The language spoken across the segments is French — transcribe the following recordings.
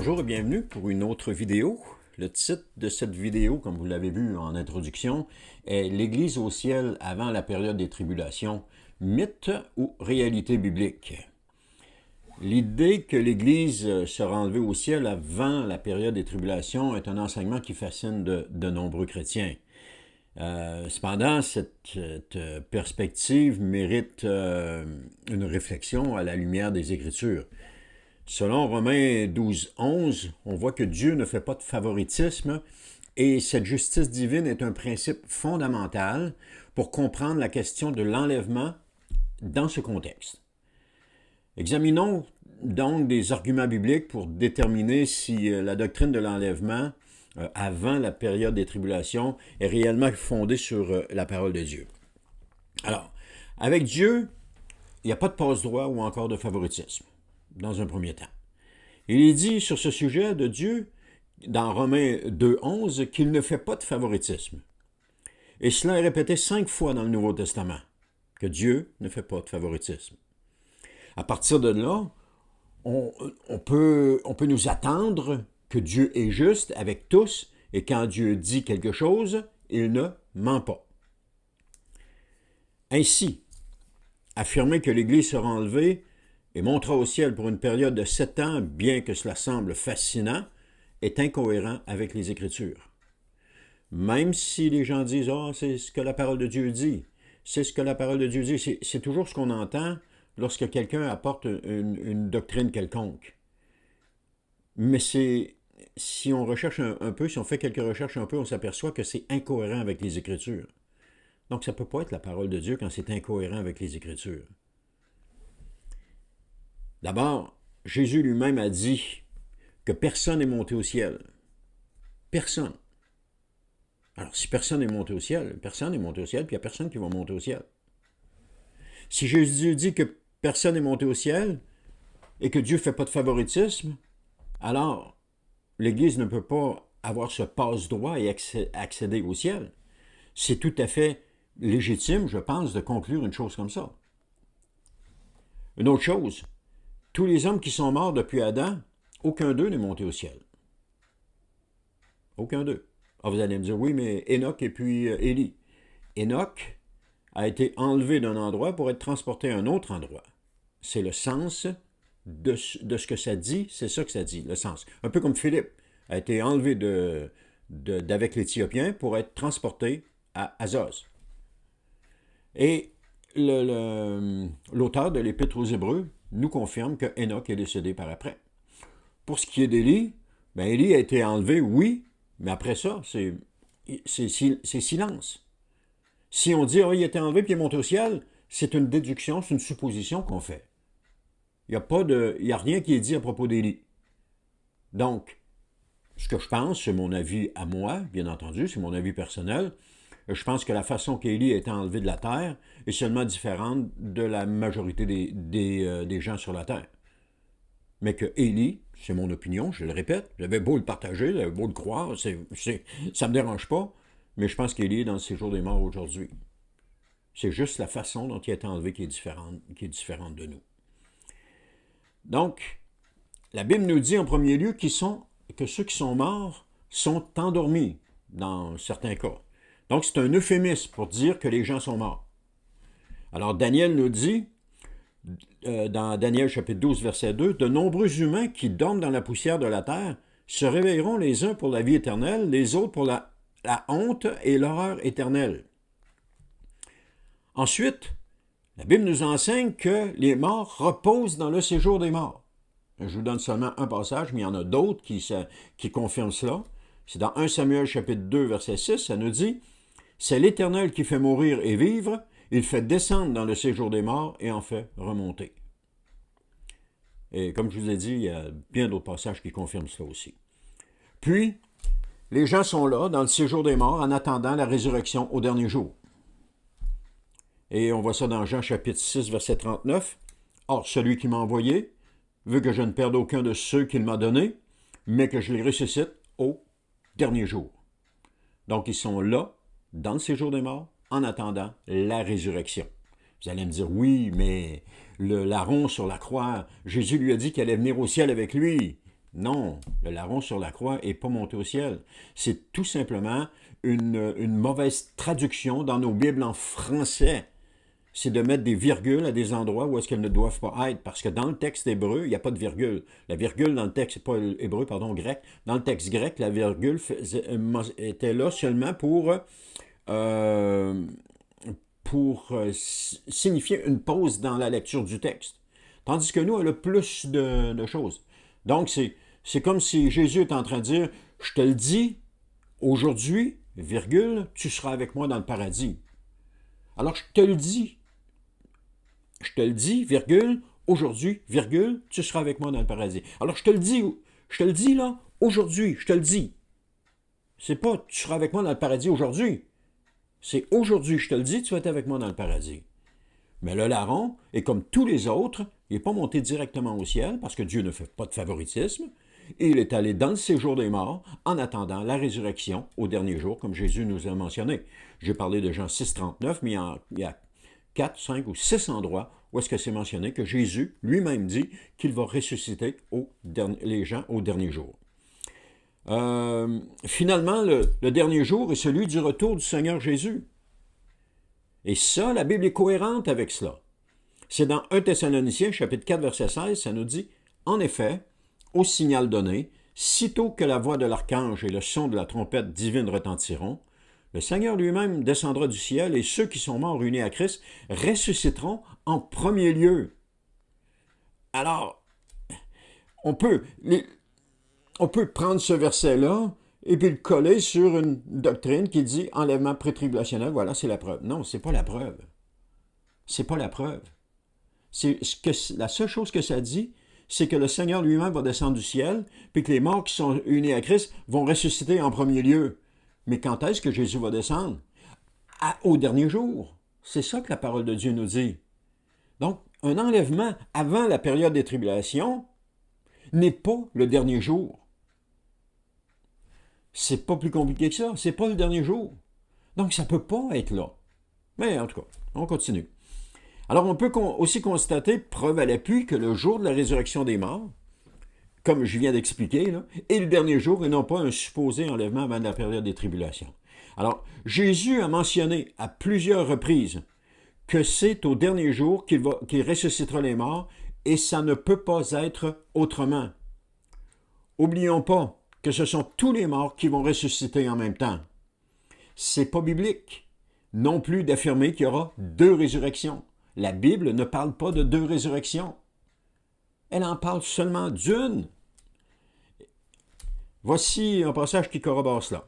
Bonjour et bienvenue pour une autre vidéo. Le titre de cette vidéo, comme vous l'avez vu en introduction, est « L'Église au ciel avant la période des tribulations, mythe ou réalité biblique ». L'idée que l'Église sera enlevée au ciel avant la période des tribulations est un enseignement qui fascine de nombreux chrétiens. Cependant, cette perspective mérite une réflexion à la lumière des Écritures. Selon Romains 12:11, on voit que Dieu ne fait pas de favoritisme et cette justice divine est un principe fondamental pour comprendre la question de l'enlèvement dans ce contexte. Examinons donc des arguments bibliques pour déterminer si la doctrine de l'enlèvement avant la période des tribulations est réellement fondée sur la parole de Dieu. Alors, avec Dieu, il n'y a pas de passe-droit ou encore de favoritisme, dans un premier temps. Il est dit sur ce sujet de Dieu, dans Romains 2:11, qu'il ne fait pas de favoritisme. Et cela est répété 5 fois dans le Nouveau Testament, que Dieu ne fait pas de favoritisme. À partir de là, on peut nous attendre que Dieu est juste avec tous, et quand Dieu dit quelque chose, il ne ment pas. Ainsi, affirmer que l'Église sera enlevée et montera au ciel pour une période de 7 ans, bien que cela semble fascinant, est incohérent avec les Écritures. Même si les gens disent « Ah, c'est ce que la parole de Dieu dit », c'est ce que la parole de Dieu dit, c'est toujours ce qu'on entend lorsque quelqu'un apporte une doctrine quelconque. Mais si on recherche un peu, si on fait quelques recherches un peu, on s'aperçoit que c'est incohérent avec les Écritures. Donc ça ne peut pas être la parole de Dieu quand c'est incohérent avec les Écritures. D'abord, Jésus lui-même a dit que personne n'est monté au ciel. Personne. Alors, si personne n'est monté au ciel, personne n'est monté au ciel, puis il n'y a personne qui va monter au ciel. Si Jésus dit que personne n'est monté au ciel et que Dieu ne fait pas de favoritisme, alors l'Église ne peut pas avoir ce passe-droit et accéder au ciel. C'est tout à fait légitime, je pense, de conclure une chose comme ça. Une autre chose, tous les hommes qui sont morts depuis Adam, aucun d'eux n'est monté au ciel. Aucun d'eux. Alors vous allez me dire, oui, mais Enoch et puis Élie. Enoch a été enlevé d'un endroit pour être transporté à un autre endroit. C'est le sens de ce que ça dit, c'est ça que ça dit, le sens. Un peu comme Philippe a été enlevé d'avec l'Éthiopien pour être transporté à Azos. Et l'auteur de l'Épître aux Hébreux nous confirme que Enoch est décédé par après. Pour ce qui est d'Élie, bien Élie a été enlevé, oui, mais après ça, c'est silence. Si on dit « Ah, il a été enlevé puis il est monté au ciel », c'est une déduction, c'est une supposition qu'on fait. Il n'y a rien qui est dit à propos d'Élie. Donc, ce que je pense, c'est mon avis à moi, bien entendu, c'est mon avis personnel. Je pense que la façon qu'Élie a été enlevé de la terre est seulement différente de la majorité des gens sur la terre. Mais que Élie, c'est mon opinion, je le répète, j'avais beau le partager, j'avais beau le croire, ça ne me dérange pas, mais je pense qu'Élie est dans le séjour des morts aujourd'hui. C'est juste la façon dont il a été enlevé qui est différente de nous. Donc, la Bible nous dit en premier lieu que ceux qui sont morts sont endormis, dans certains cas. Donc, c'est un euphémisme pour dire que les gens sont morts. Alors, Daniel nous dit, dans Daniel chapitre 12, verset 2, « De nombreux humains qui dorment dans la poussière de la terre se réveilleront les uns pour la vie éternelle, les autres pour la honte et l'horreur éternelle. » Ensuite, la Bible nous enseigne que les morts reposent dans le séjour des morts. Je vous donne seulement un passage, mais il y en a d'autres qui confirment cela. C'est dans 1 Samuel chapitre 2, verset 6, ça nous dit « C'est l'Éternel qui fait mourir et vivre, il fait descendre dans le séjour des morts et en fait remonter. » Et comme je vous ai dit, il y a bien d'autres passages qui confirment cela aussi. Puis, les gens sont là, dans le séjour des morts, en attendant la résurrection au dernier jour. Et on voit ça dans Jean chapitre 6, verset 39. « Or, celui qui m'a envoyé veut que je ne perde aucun de ceux qu'il m'a donnés, mais que je les ressuscite au dernier jour. » Donc, ils sont là, dans le séjour des morts, en attendant la résurrection. Vous allez me dire, oui, mais le larron sur la croix, Jésus lui a dit qu'il allait venir au ciel avec lui. Non, le larron sur la croix n'est pas monté au ciel. C'est tout simplement une mauvaise traduction dans nos Bibles en français. C'est de mettre des virgules à des endroits où est-ce qu'elles ne doivent pas être. Parce que dans le texte hébreu, il n'y a pas de virgule. La virgule dans le texte, pas hébreu, pardon, grec. Dans le texte grec, la virgule était là seulement pour signifier une pause dans la lecture du texte. Tandis que nous, elle a plus de choses. Donc, c'est comme si Jésus est en train de dire, je te le dis, aujourd'hui, virgule, tu seras avec moi dans le paradis. Alors, je te le dis, virgule, aujourd'hui, virgule, tu seras avec moi dans le paradis. Alors, je te le dis là, aujourd'hui, je te le dis. C'est pas, tu seras avec moi dans le paradis aujourd'hui. C'est aujourd'hui, je te le dis, tu vas être avec moi dans le paradis. Mais le larron est comme tous les autres, il n'est pas monté directement au ciel, parce que Dieu ne fait pas de favoritisme, et il est allé dans le séjour des morts, en attendant la résurrection au dernier jour, comme Jésus nous a mentionné. J'ai parlé de Jean 6,39, mais il y a 4, 5 ou 6 endroits où est-ce que c'est mentionné que Jésus lui-même dit qu'il va ressusciter les gens au dernier jour. Finalement, le dernier jour est celui du retour du Seigneur Jésus. Et ça, la Bible est cohérente avec cela. C'est dans 1 Thessaloniciens, chapitre 4, verset 16, ça nous dit, « En effet, au signal donné, sitôt que la voix de l'archange et le son de la trompette divine retentiront, le Seigneur lui-même descendra du ciel et ceux qui sont morts unis à Christ ressusciteront en premier lieu. » Alors, on peut prendre ce verset-là et puis le coller sur une doctrine qui dit enlèvement pré-tribulationnel, voilà, c'est la preuve. Non, c'est pas la preuve. C'est pas la preuve. La seule chose que ça dit, c'est que le Seigneur lui-même va descendre du ciel, puis que les morts qui sont unis à Christ vont ressusciter en premier lieu. Mais quand est-ce que Jésus va descendre? Au dernier jour. C'est ça que la parole de Dieu nous dit. Donc, un enlèvement avant la période des tribulations n'est pas le dernier jour. C'est pas plus compliqué que ça. C'est pas le dernier jour. Donc, ça peut pas être là. Mais en tout cas, on continue. Alors, on peut aussi constater, preuve à l'appui, que le jour de la résurrection des morts, comme je viens d'expliquer, est le dernier jour et non pas un supposé enlèvement avant la période des tribulations. Alors, Jésus a mentionné à plusieurs reprises que c'est au dernier jour qu'il ressuscitera les morts et ça ne peut pas être autrement. Oublions pas que ce sont tous les morts qui vont ressusciter en même temps. C'est pas biblique non plus d'affirmer qu'il y aura 2 résurrections. La Bible ne parle pas de 2 résurrections. Elle en parle seulement d'une. Voici un passage qui corrobore cela.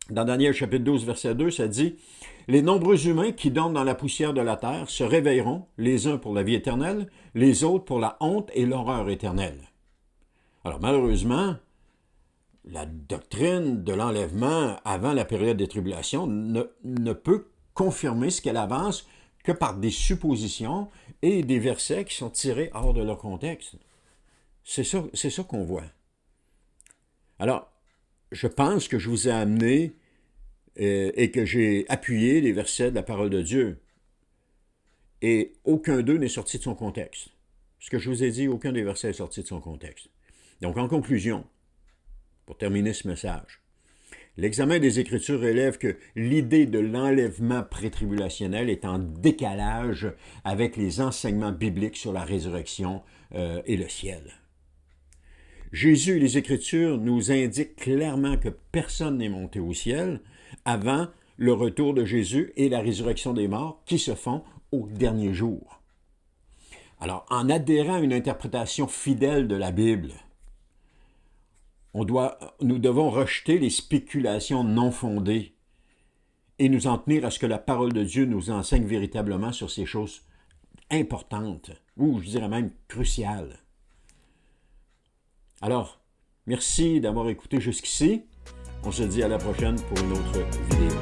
Dans Daniel chapitre 12, verset 2, ça dit « Les nombreux humains qui dorment dans la poussière de la terre se réveilleront, les uns pour la vie éternelle, les autres pour la honte et l'horreur éternelle. » Alors malheureusement, la doctrine de l'enlèvement avant la période des tribulations ne peut confirmer ce qu'elle avance que par des suppositions et des versets qui sont tirés hors de leur contexte. C'est ça qu'on voit. Alors, je pense que je vous ai amené et que j'ai appuyé les versets de la parole de Dieu. Et aucun d'eux n'est sorti de son contexte. Ce que je vous ai dit, aucun des versets est sorti de son contexte. Donc, en conclusion, pour terminer ce message, l'examen des Écritures révèle que l'idée de l'enlèvement pré-tribulationnel est en décalage avec les enseignements bibliques sur la résurrection et le ciel. Jésus et les Écritures nous indiquent clairement que personne n'est monté au ciel avant le retour de Jésus et la résurrection des morts qui se font au dernier jour. Alors, en adhérant à une interprétation fidèle de la Bible, nous devons rejeter les spéculations non fondées et nous en tenir à ce que la parole de Dieu nous enseigne véritablement sur ces choses importantes, ou je dirais même cruciales. Alors, merci d'avoir écouté jusqu'ici. On se dit à la prochaine pour une autre vidéo.